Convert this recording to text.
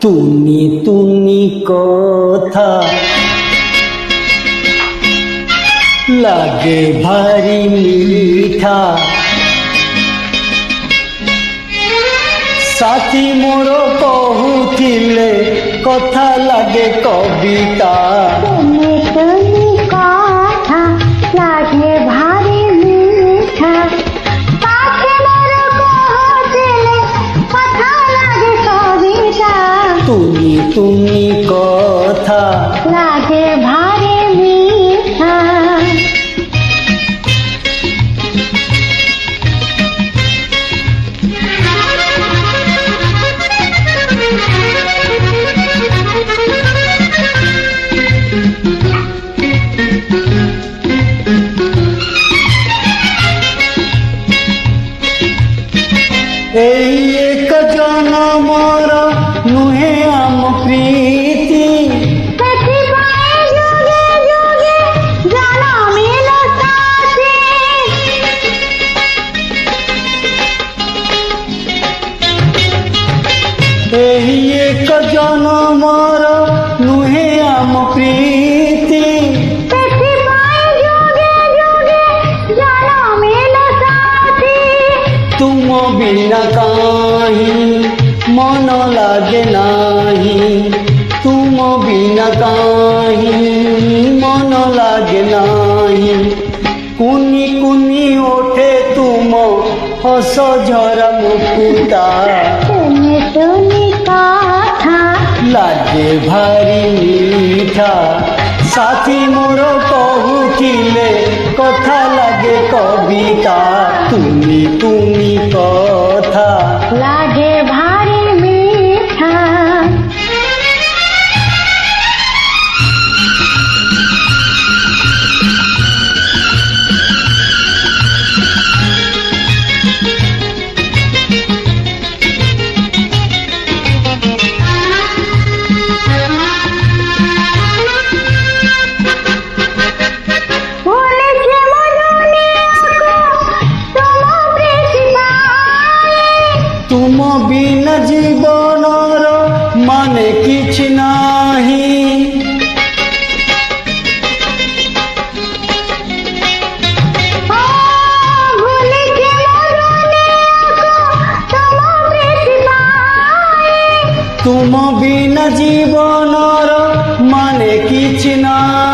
তুনি তুনি কথা লাগে ভারি মিঠা, সাথী মোর কহুଥିଲେ কথা লাগে কবিতা। তুনি তুনি কথা লাগে ভারি মিঠা, সাথী মোর কহুছিলে কথা লাগে কবিতা। তুনি তুনি কথা লাগে ভারি মিঠা। এই এক জনমর নুহে আম প্রীতি, ସେଥିପାଇଁ ଯୁଗେ ଯୁଗେ ଜନମିଲ ସାଥୀ। এই এক জনমর নুহে আম প্রীতি, ସେଥିପାଇଁ ଯୁଗେ ଯୁଗେ ଜନମିଲ ସାଥୀ। तुम बिना काहीं मन लागे नाही, तुम बिना काहीं मन लागे नाही। कुनी कुनी ओठे तुम हस झरा मुकुता, तुनि तुनि কথা लागे भारी मीठा, साथी मोर कहुଥିଲେ কথা লাগে কবিতা। তুমি তুমি কথা লাগে ভারি মিঠা। বলেছে মনুনিয়াকো তুম প্রেসিপাই। तुम बिना जीवनर माने किछि नाही। বলেছে মনুনিয়াকো তুম প্রেসিপাই। तुम बिना जीवनर माने किछि नाही।